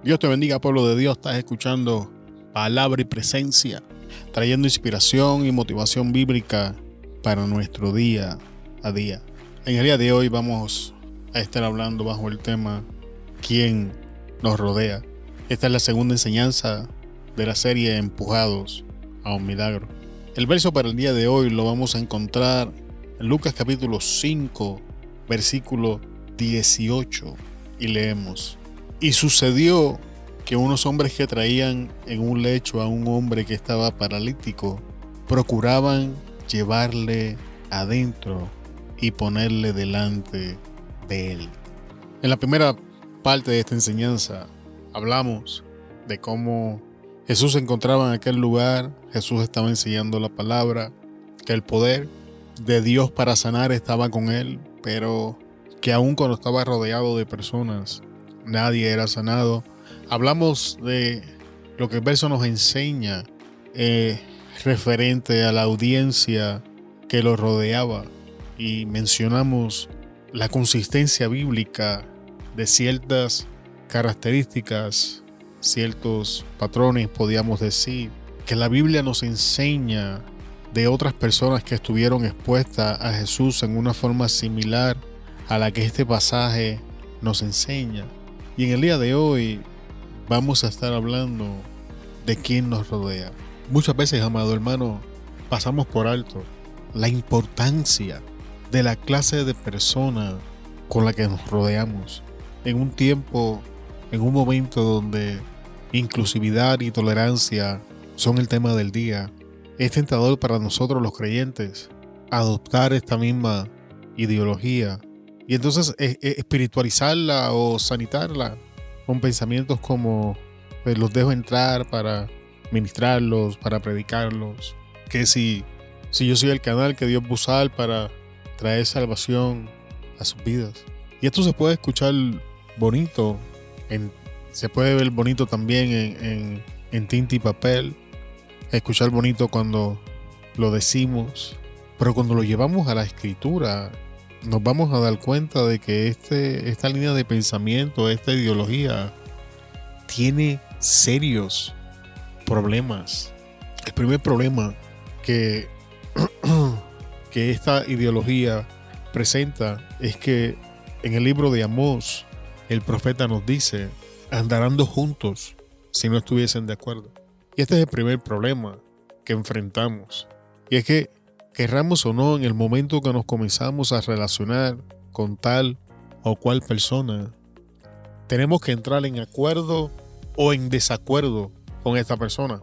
Dios te bendiga, pueblo de Dios. Estás escuchando Palabra y Presencia, trayendo inspiración y motivación bíblica para nuestro día a día. En el día de hoy vamos a estar hablando bajo el tema ¿Quién nos rodea? Esta es la segunda enseñanza de la serie Empujados a un Milagro. El verso para el día de hoy lo vamos a encontrar en Lucas capítulo 5, versículo 18, y leemos: Y sucedió que unos hombres que traían en un lecho a un hombre que estaba paralítico procuraban llevarle adentro y ponerle delante de él. En la primera parte de esta enseñanza hablamos de cómo Jesús se encontraba en aquel lugar. Jesús estaba enseñando la palabra, que el poder de Dios para sanar estaba con él, pero que aún cuando estaba rodeado de personas, nadie era sanado. Hablamos de lo que el verso nos enseña referente a la audiencia que lo rodeaba, y mencionamos la consistencia bíblica de ciertas características, ciertos patrones, podríamos decir, que la Biblia nos enseña de otras personas que estuvieron expuestas a Jesús en una forma similar a la que este pasaje nos enseña. Y en el día de hoy vamos a estar hablando de quién nos rodea. Muchas veces, amado hermano, pasamos por alto la importancia de la clase de persona con la que nos rodeamos. En un tiempo, en un momento donde inclusividad y tolerancia son el tema del día, es tentador para nosotros los creyentes adoptar esta misma ideología y entonces espiritualizarla o sanitarla con pensamientos como: pues los dejo entrar para ministrarlos, para predicarlos, que si yo soy el canal que Dios va a usar para traer salvación a sus vidas. Y esto se puede escuchar bonito, se puede ver bonito también en tinta y papel, escuchar bonito cuando lo decimos, pero cuando lo llevamos a la escritura nos vamos a dar cuenta de que esta línea de pensamiento, esta ideología, tiene serios problemas. El primer problema que esta ideología presenta es que en el libro de Amós el profeta nos dice: andarán dos juntos si no estuviesen de acuerdo. Y este es el primer problema que enfrentamos. Y es que, querramos o no, en el momento que nos comenzamos a relacionar con tal o cual persona, tenemos que entrar en acuerdo o en desacuerdo con esta persona.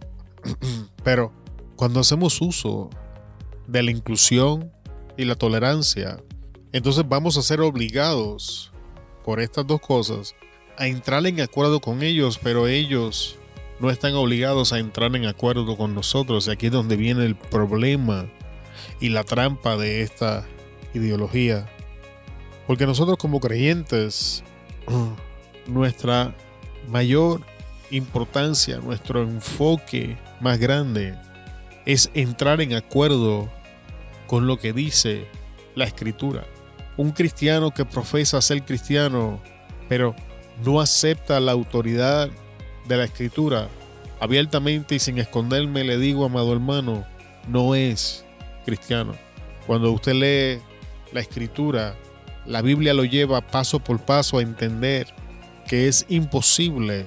Pero cuando hacemos uso de la inclusión y la tolerancia, entonces vamos a ser obligados por estas dos cosas a entrar en acuerdo con ellos, pero ellos no están obligados a entrar en acuerdo con nosotros. Y aquí es donde viene el problema y la trampa de esta ideología. Porque nosotros como creyentes, nuestra mayor importancia, nuestro enfoque más grande es entrar en acuerdo con lo que dice la Escritura. Un cristiano que profesa ser cristiano, pero no acepta la autoridad de la Escritura, abiertamente y sin esconderme le digo, amado hermano, no es cristiano. Cuando usted lee la Escritura, la Biblia lo lleva paso por paso a entender que es imposible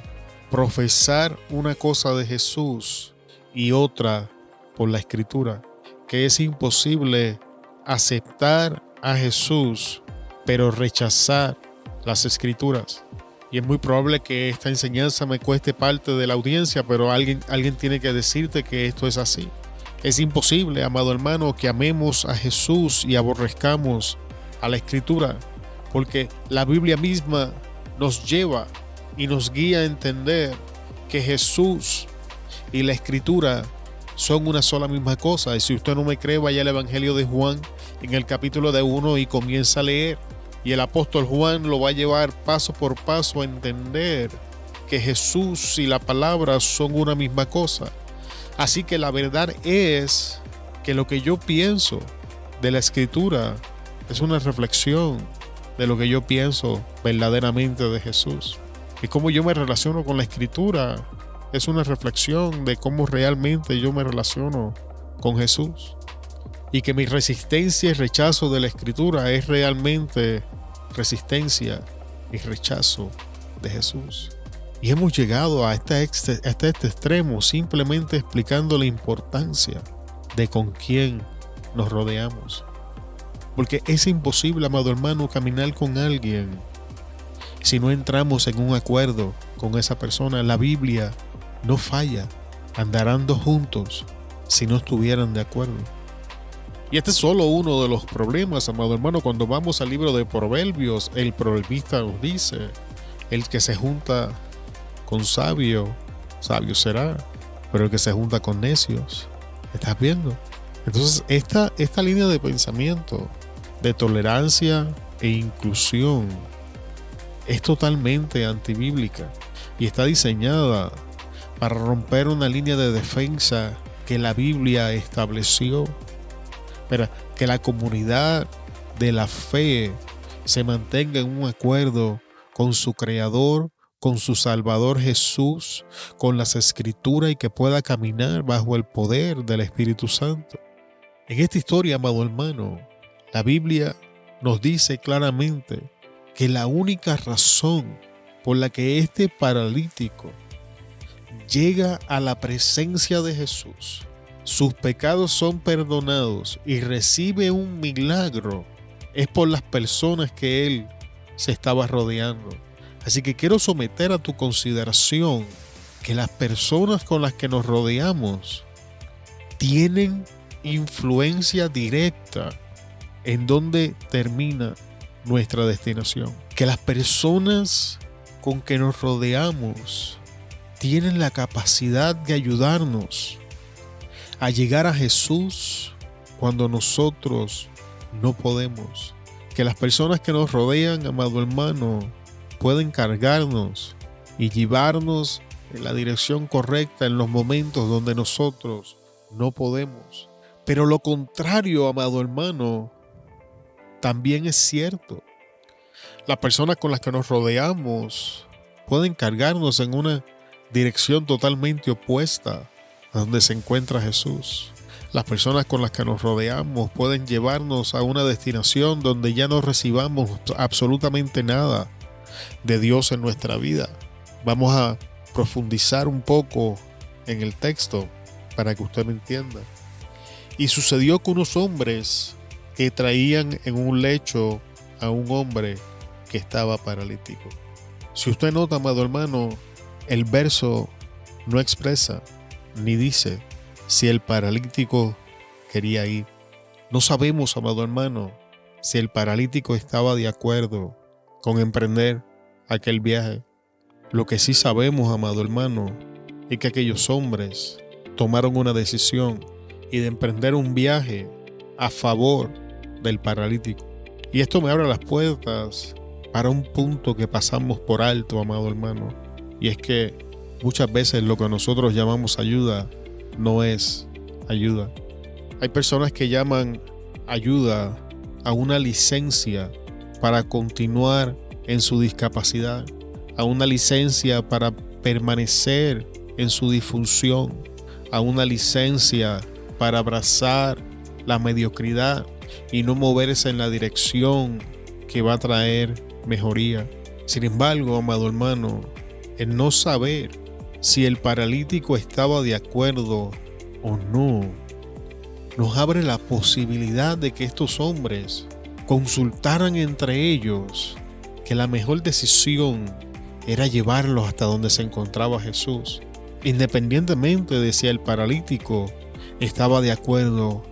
profesar una cosa de Jesús y otra por la Escritura, que es imposible aceptar a Jesús pero rechazar las Escrituras. Y es muy probable que esta enseñanza me cueste parte de la audiencia, pero alguien tiene que decirte que esto es así. Es imposible, amado hermano, que amemos a Jesús y aborrezcamos a la Escritura, porque la Biblia misma nos lleva y nos guía a entender que Jesús y la Escritura son una sola misma cosa. Y si usted no me cree, vaya al Evangelio de Juan en el capítulo 1 y comienza a leer. Y el apóstol Juan lo va a llevar paso por paso a entender que Jesús y la palabra son una misma cosa. Así que la verdad es que lo que yo pienso de la Escritura es una reflexión de lo que yo pienso verdaderamente de Jesús. Y cómo yo me relaciono con la Escritura es una reflexión de cómo realmente yo me relaciono con Jesús. Y que mi resistencia y rechazo de la Escritura es realmente resistencia y rechazo de Jesús. Y hemos llegado hasta este extremo simplemente explicando la importancia de con quién nos rodeamos. Porque es imposible, amado hermano, caminar con alguien si no entramos en un acuerdo con esa persona. La Biblia no falla. Andarán dos juntos si no estuvieran de acuerdo. Y este es solo uno de los problemas, amado hermano. Cuando vamos al libro de Proverbios, el proverbista nos dice: el que se junta con sabio, sabio será, pero el que se junta con necios, ¿estás viendo? Entonces esta línea de pensamiento de tolerancia e inclusión es totalmente antibíblica y está diseñada para romper una línea de defensa que la Biblia estableció, para que la comunidad de la fe se mantenga en un acuerdo con su Creador, con su Salvador Jesús, con las Escrituras, y que pueda caminar bajo el poder del Espíritu Santo. En esta historia, amado hermano, la Biblia nos dice claramente que la única razón por la que este paralítico llega a la presencia de Jesús, sus pecados son perdonados y recibe un milagro, es por las personas que él se estaba rodeando. Así que quiero someter a tu consideración que las personas con las que nos rodeamos tienen influencia directa en donde termina nuestra destinación. Que las personas con que nos rodeamos tienen la capacidad de ayudarnos a llegar a Jesús cuando nosotros no podemos. Que las personas que nos rodean, amado hermano, pueden cargarnos y llevarnos en la dirección correcta en los momentos donde nosotros no podemos. Pero lo contrario, amado hermano, también es cierto. Las personas con las que nos rodeamos pueden cargarnos en una dirección totalmente opuesta a donde se encuentra Jesús. Las personas con las que nos rodeamos pueden llevarnos a una destinación donde ya no recibamos absolutamente nada de Dios en nuestra vida. Vamos a profundizar un poco en el texto para que usted me entienda. Y sucedió que unos hombres que traían en un lecho a un hombre que estaba paralítico. Si usted nota, amado hermano, el verso no expresa ni dice si el paralítico quería ir. No sabemos, amado hermano, si el paralítico estaba de acuerdo con emprender aquel viaje. Lo que sí sabemos, amado hermano, es que aquellos hombres tomaron una decisión y de emprender un viaje a favor del paralítico. Y esto me abre las puertas para un punto que pasamos por alto, amado hermano, y es que muchas veces lo que nosotros llamamos ayuda no es ayuda. Hay personas que llaman ayuda a una licencia para continuar en su discapacidad, a una licencia para permanecer en su disfunción, a una licencia para abrazar la mediocridad y no moverse en la dirección que va a traer mejoría. Sin embargo, amado hermano, el no saber si el paralítico estaba de acuerdo o no, nos abre la posibilidad de que estos hombres consultaran entre ellos que la mejor decisión era llevarlos hasta donde se encontraba Jesús, independientemente de si el paralítico estaba de acuerdo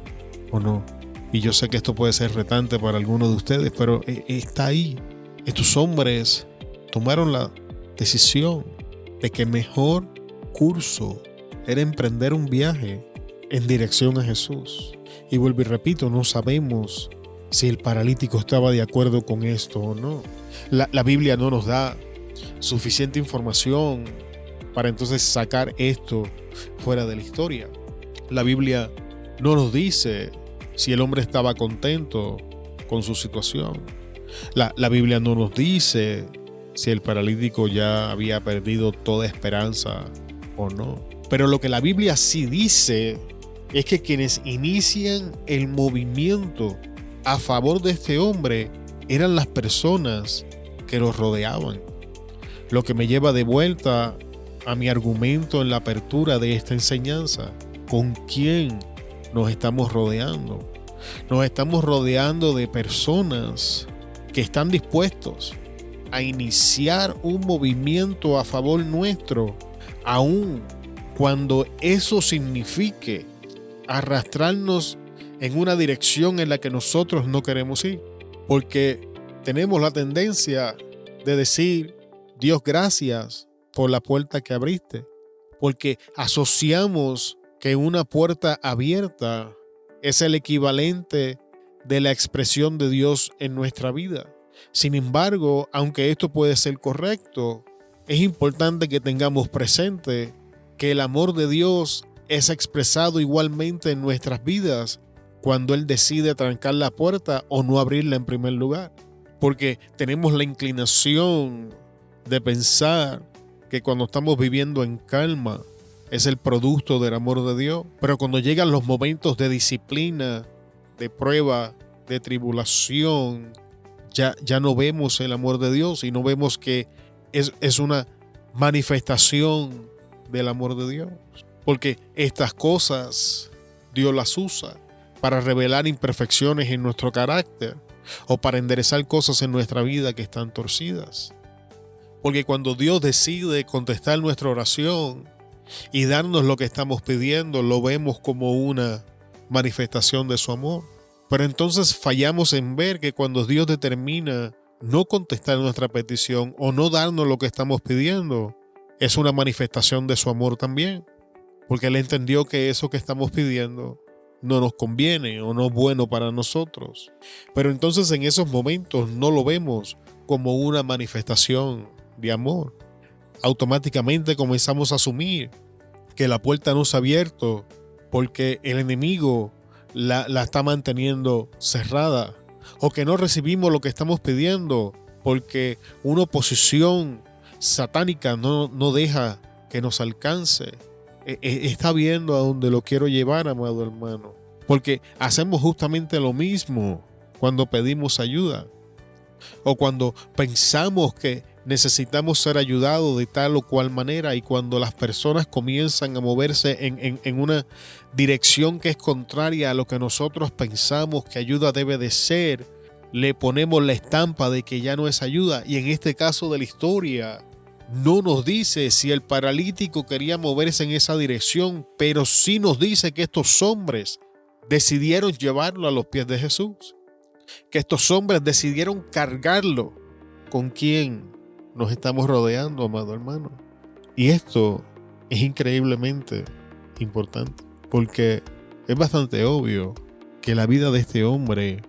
o no. Y yo sé que esto puede ser retante para algunos de ustedes, pero está ahí. Estos hombres tomaron la decisión de que el mejor curso era emprender un viaje en dirección a Jesús. Y vuelvo y repito, no sabemos si el paralítico estaba de acuerdo con esto o no. La Biblia no nos da suficiente información para entonces sacar esto fuera de la historia. La Biblia no nos dice si el hombre estaba contento con su situación. La Biblia no nos dice si el paralítico ya había perdido toda esperanza o no. Pero lo que la Biblia sí dice es que quienes inician el movimiento a favor de este hombre eran las personas que lo rodeaban. Lo que me lleva de vuelta a mi argumento en la apertura de esta enseñanza. ¿Con quién nos estamos rodeando? Nos estamos rodeando de personas que están dispuestos a iniciar un movimiento a favor nuestro, aun cuando eso signifique arrastrarnos en una dirección en la que nosotros no queremos ir. Porque tenemos la tendencia de decir: Dios, gracias por la puerta que abriste, porque asociamos que una puerta abierta es el equivalente de la expresión de Dios en nuestra vida. Sin embargo, aunque esto puede ser correcto, es importante que tengamos presente que el amor de Dios es expresado igualmente en nuestras vidas cuando Él decide trancar la puerta o no abrirla en primer lugar. Porque tenemos la inclinación de pensar que cuando estamos viviendo en calma es el producto del amor de Dios. Pero cuando llegan los momentos de disciplina, de prueba, de tribulación, ya no vemos el amor de Dios y no vemos que es una manifestación del amor de Dios. Porque estas cosas Dios las usa para revelar imperfecciones en nuestro carácter o para enderezar cosas en nuestra vida que están torcidas. Porque cuando Dios decide contestar nuestra oración y darnos lo que estamos pidiendo, lo vemos como una manifestación de su amor. Pero entonces fallamos en ver que cuando Dios determina no contestar nuestra petición o no darnos lo que estamos pidiendo, es una manifestación de su amor también. Porque Él entendió que eso que estamos pidiendo no nos conviene o no es bueno para nosotros. Pero entonces en esos momentos no lo vemos como una manifestación de amor. Automáticamente comenzamos a asumir que la puerta no se ha abierto porque el enemigo la está manteniendo cerrada, o que no recibimos lo que estamos pidiendo porque una oposición satánica no deja que nos alcance. Está viendo a dónde lo quiero llevar, amado hermano, porque hacemos justamente lo mismo cuando pedimos ayuda o cuando pensamos que necesitamos ser ayudados de tal o cual manera, y cuando las personas comienzan a moverse en una dirección que es contraria a lo que nosotros pensamos que ayuda debe de ser, le ponemos la estampa de que ya no es ayuda. Y en este caso de la historia no nos dice si el paralítico quería moverse en esa dirección, pero sí nos dice que estos hombres decidieron llevarlo a los pies de Jesús, que estos hombres decidieron cargarlo. ¿Con quién nos estamos rodeando, amado hermano? Y esto es increíblemente importante, porque es bastante obvio que la vida de este hombre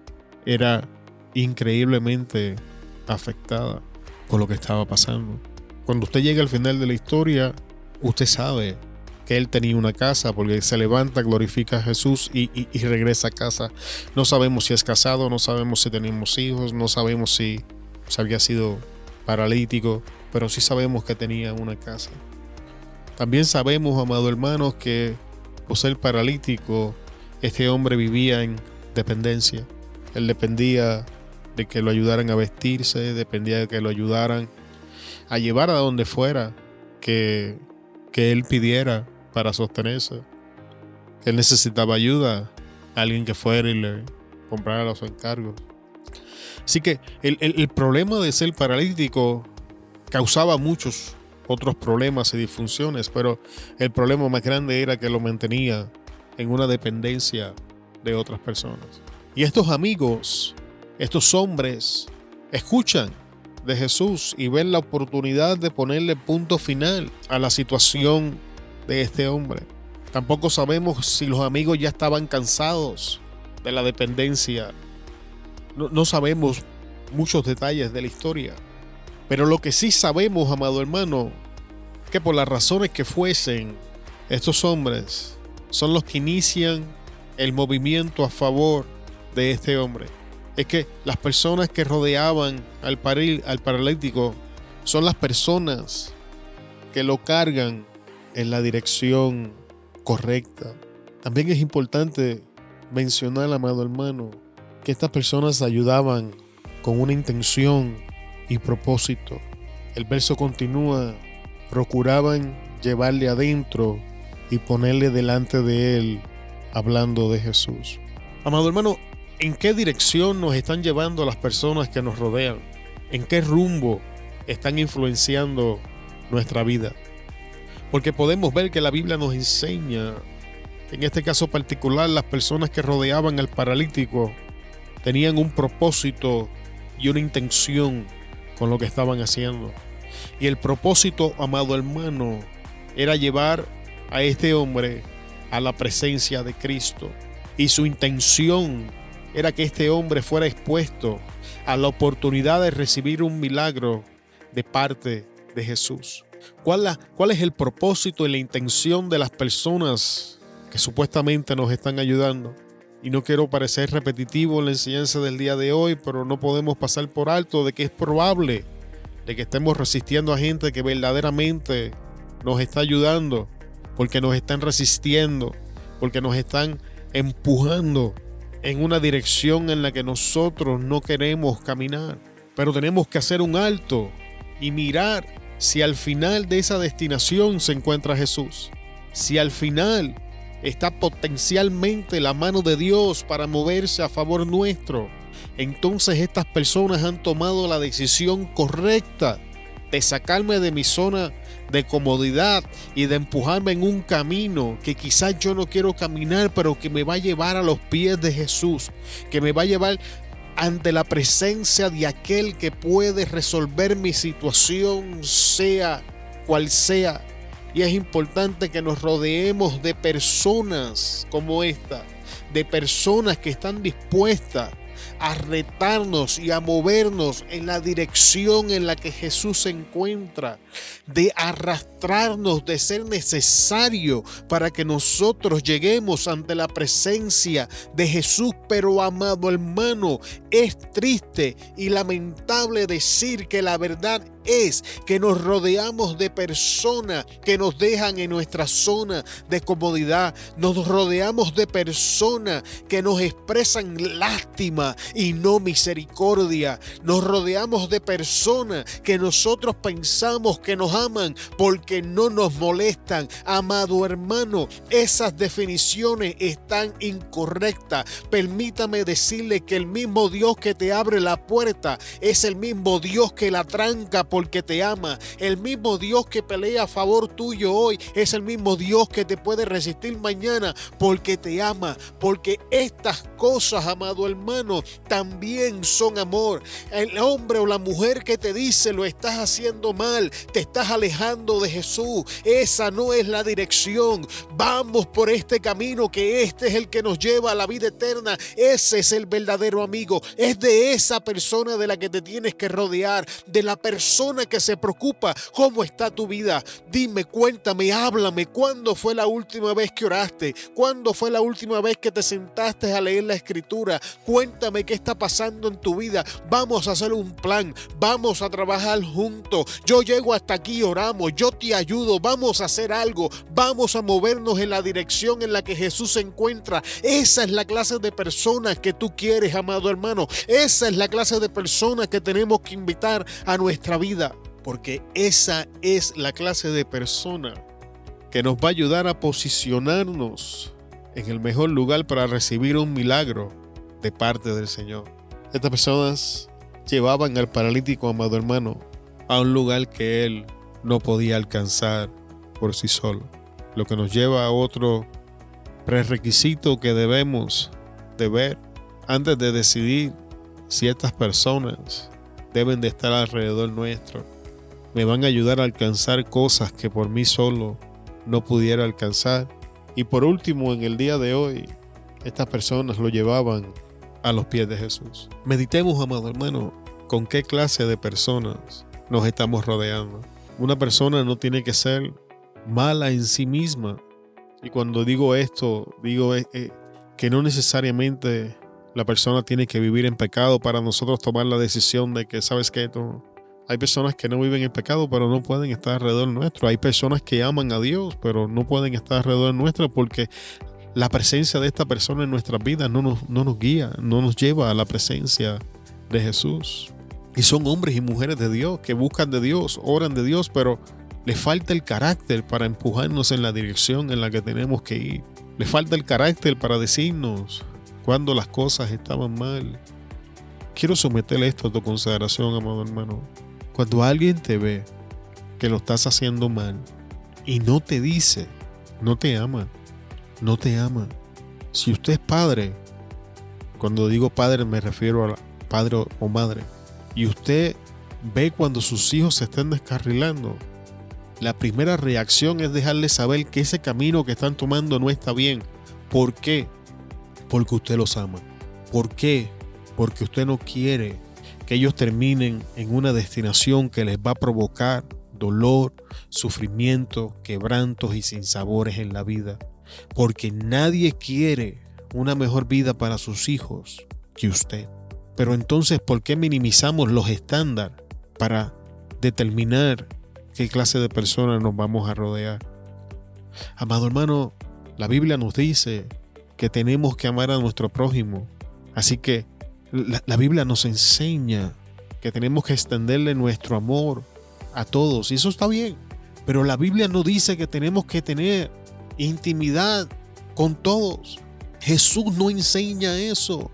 era increíblemente afectada por lo que estaba pasando. Cuando usted llega al final de la historia, usted sabe que él tenía una casa, porque se levanta, glorifica a Jesús y regresa a casa. No sabemos si es casado, no sabemos si tenemos hijos, no sabemos si había sido paralítico, pero sí sabemos que tenía una casa. También sabemos, amado hermanos, que por ser paralítico, este hombre vivía en dependencia. Él dependía de que lo ayudaran a vestirse, dependía de que lo ayudaran a llevar a donde fuera que él pidiera para sostenerse. Que él necesitaba ayuda, a alguien que fuera y le comprara los encargos. Así que el problema de ser paralítico causaba muchos otros problemas y disfunciones, pero el problema más grande era que lo mantenía en una dependencia de otras personas. Y estos amigos, estos hombres, escuchan de Jesús y ven la oportunidad de ponerle punto final a la situación de este hombre. Tampoco sabemos si los amigos ya estaban cansados de la dependencia. No sabemos muchos detalles de la historia, pero lo que sí sabemos, amado hermano, que por las razones que fuesen, estos hombres son los que inician el movimiento a favor de este hombre. Es que las personas que rodeaban al paralítico son las personas que lo cargan en la dirección correcta. También es importante mencionar, amado hermano, que estas personas ayudaban con una intención y propósito. El verso continúa: procuraban llevarle adentro y ponerle delante de él, hablando de Jesús. Amado hermano, ¿en qué dirección nos están llevando las personas que nos rodean? ¿En qué rumbo están influenciando nuestra vida? Porque podemos ver que la Biblia nos enseña, en este caso particular, las personas que rodeaban al paralítico tenían un propósito y una intención con lo que estaban haciendo. Y el propósito, amado hermano, era llevar a este hombre a la presencia de Cristo. Y su intención era que este hombre fuera expuesto a la oportunidad de recibir un milagro de parte de Jesús. ¿Cuál es el propósito y la intención de las personas que supuestamente nos están ayudando? Y no quiero parecer repetitivo en la enseñanza del día de hoy, pero no podemos pasar por alto de que es probable de que estemos resistiendo a gente que verdaderamente nos está ayudando, porque nos están resistiendo, porque nos están empujando en una dirección en la que nosotros no queremos caminar. Pero tenemos que hacer un alto y mirar si al final de esa destinación se encuentra Jesús, si al final está potencialmente la mano de Dios para moverse a favor nuestro. Entonces estas personas han tomado la decisión correcta de sacarme de mi zona de comodidad y de empujarme en un camino que quizás yo no quiero caminar, pero que me va a llevar a los pies de Jesús, que me va a llevar ante la presencia de aquel que puede resolver mi situación, sea cual sea. Y es importante que nos rodeemos de personas como esta, de personas que están dispuestas a retarnos y a movernos en la dirección en la que Jesús se encuentra, de arrastrarnos de ser necesario para que nosotros lleguemos ante la presencia de Jesús. Pero, amado hermano, es triste y lamentable decir que la verdad es que nos rodeamos de personas que nos dejan en nuestra zona de comodidad. Nos rodeamos de personas que nos expresan lástima y no misericordia. Nos rodeamos de personas que nosotros pensamos que nos aman porque no nos molestan. Amado hermano, esas definiciones están incorrectas. Permítame decirle que el mismo Dios que te abre la puerta es el mismo Dios que la tranca porque te ama. El mismo Dios que pelea a favor tuyo hoy es el mismo Dios que te puede resistir mañana porque te ama. Porque estas cosas, amado hermano, también son amor. El hombre o la mujer que te dice lo estás haciendo mal, te estás alejando de Jesús, esa no es la dirección. Vamos por este camino, que este es el que nos lleva a la vida eterna. Ese es el verdadero amigo. Es de esa persona de la que te tienes que rodear, de la persona que se preocupa cómo está tu vida. Dime, cuéntame, háblame. ¿Cuándo fue la última vez que oraste? ¿Cuándo fue la última vez que te sentaste a leer la escritura? Cuéntame qué está pasando en tu vida. Vamos a hacer un plan. Vamos a trabajar juntos. Yo llego hasta aquí, oramos. Yo te ayudo. Vamos a hacer algo. Vamos a movernos en la dirección en la que Jesús se encuentra. Esa es la clase de personas que tú quieres, amado hermano. Esa es la clase de personas que tenemos que invitar a nuestra vida. Porque esa es la clase de persona que nos va a ayudar a posicionarnos en el mejor lugar para recibir un milagro de parte del Señor. Estas personas llevaban al paralítico, amado hermano, a un lugar que él no podía alcanzar por sí solo. Lo que nos lleva a otro prerequisito que debemos de ver antes de decidir si estas personas deben de estar alrededor nuestro. Me van a ayudar a alcanzar cosas que por mí solo no pudiera alcanzar. Y por último, en el día de hoy, estas personas lo llevaban a los pies de Jesús. Meditemos, amado hermano, con qué clase de personas nos estamos rodeando. Una persona no tiene que ser mala en sí misma. Y cuando digo esto, digo que no necesariamente la persona tiene que vivir en pecado para nosotros tomar la decisión de que, ¿sabes qué? Hay personas que no viven en pecado, pero no pueden estar alrededor nuestro. Hay personas que aman a Dios, pero no pueden estar alrededor nuestro porque la presencia de esta persona en nuestras vidas no nos guía, no nos lleva a la presencia de Jesús. Y son hombres y mujeres de Dios que buscan de Dios, oran de Dios, pero les falta el carácter para empujarnos en la dirección en la que tenemos que ir. Les falta el carácter para decirnos cuando las cosas estaban mal. Quiero someterle esto a tu consideración, amado hermano. Cuando alguien te ve que lo estás haciendo mal y no te dice, no te ama, no te ama. Si usted es padre, cuando digo padre me refiero a padre o madre, y usted ve cuando sus hijos se están descarrilando, la primera reacción es dejarles saber que ese camino que están tomando no está bien. ¿Por qué? Porque usted los ama. ¿Por qué? Porque usted no quiere que ellos terminen en una destinación que les va a provocar dolor, sufrimiento, quebrantos y sinsabores en la vida. Porque nadie quiere una mejor vida para sus hijos que usted. Pero entonces, ¿por qué minimizamos los estándares para determinar qué clase de personas nos vamos a rodear? Amado hermano, la Biblia nos dice que tenemos que amar a nuestro prójimo. Así que la Biblia nos enseña que tenemos que extenderle nuestro amor a todos. Y eso está bien. Pero la Biblia no dice que tenemos que tener intimidad con todos. Jesús no enseña eso.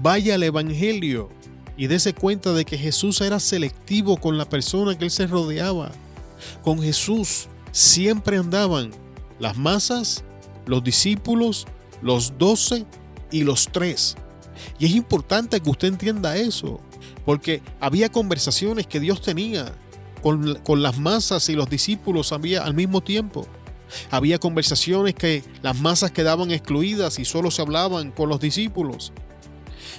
Vaya al Evangelio y dése cuenta de que Jesús era selectivo con la persona que él se rodeaba. Con Jesús siempre andaban las masas, los discípulos, los 12 y los 3. Y es importante que usted entienda eso, porque había conversaciones que Dios tenía con las masas y los discípulos al mismo tiempo. Había conversaciones que las masas quedaban excluidas y solo se hablaban con los discípulos.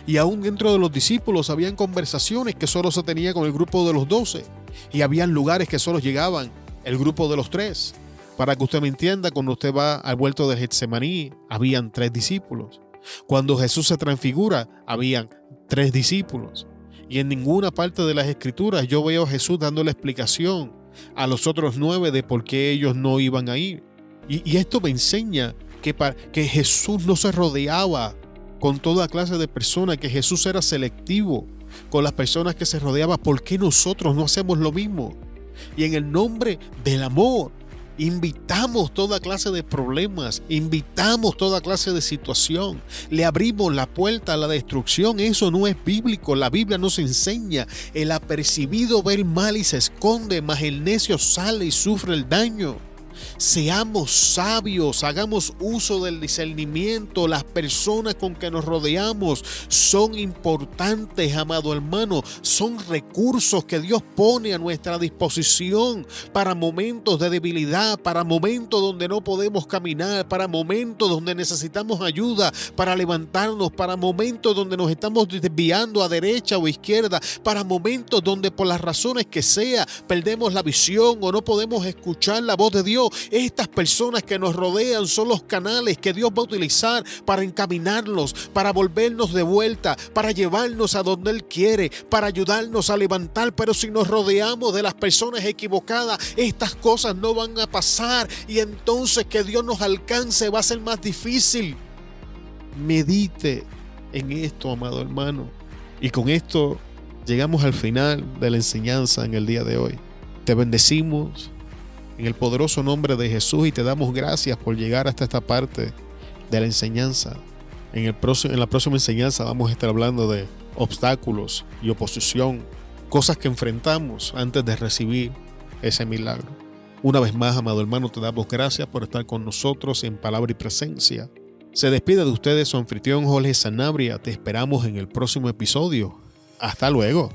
Y aún dentro de los discípulos habían conversaciones que solo se tenía con el grupo de los 12. Y habían lugares que solo llegaban el grupo de los 3. Para que usted me entienda, cuando usted va al huerto de Getsemaní, habían 3 discípulos. Cuando Jesús se transfigura, habían 3 discípulos. Y en ninguna parte de las Escrituras yo veo a Jesús dándole explicación a los otros 9 de por qué ellos no iban a ir. Y esto me enseña que Jesús no se rodeaba con toda clase de personas, que Jesús era selectivo con las personas que se rodeaba. ¿Por qué nosotros no hacemos lo mismo? Y en el nombre del amor, invitamos toda clase de problemas, invitamos toda clase de situación, le abrimos la puerta a la destrucción. Eso no es bíblico. La Biblia nos enseña: el apercibido ve el mal y se esconde, mas el necio sale y sufre el daño. Seamos sabios, hagamos uso del discernimiento. Las personas con que nos rodeamos son importantes, amado hermano. Son recursos que Dios pone a nuestra disposición para momentos de debilidad, para momentos donde no podemos caminar, para momentos donde necesitamos ayuda para levantarnos, para momentos donde nos estamos desviando a derecha o izquierda, para momentos donde por las razones que sea perdemos la visión o no podemos escuchar la voz de Dios. Estas personas que nos rodean son los canales que Dios va a utilizar para encaminarnos, para volvernos de vuelta, para llevarnos a donde Él quiere, para ayudarnos a levantar. Pero si nos rodeamos de las personas equivocadas, estas cosas no van a pasar, y entonces que Dios nos alcance va a ser más difícil. Medite en esto, amado hermano. Y con esto llegamos al final de la enseñanza en el día de hoy. Te bendecimos en el poderoso nombre de Jesús y te damos gracias por llegar hasta esta parte de la enseñanza. En la próxima enseñanza vamos a estar hablando de obstáculos y oposición, cosas que enfrentamos antes de recibir ese milagro. Una vez más, amado hermano, te damos gracias por estar con nosotros en Palabra y Presencia. Se despide de ustedes su anfitrión Jorge Sanabria. Te esperamos en el próximo episodio. Hasta luego.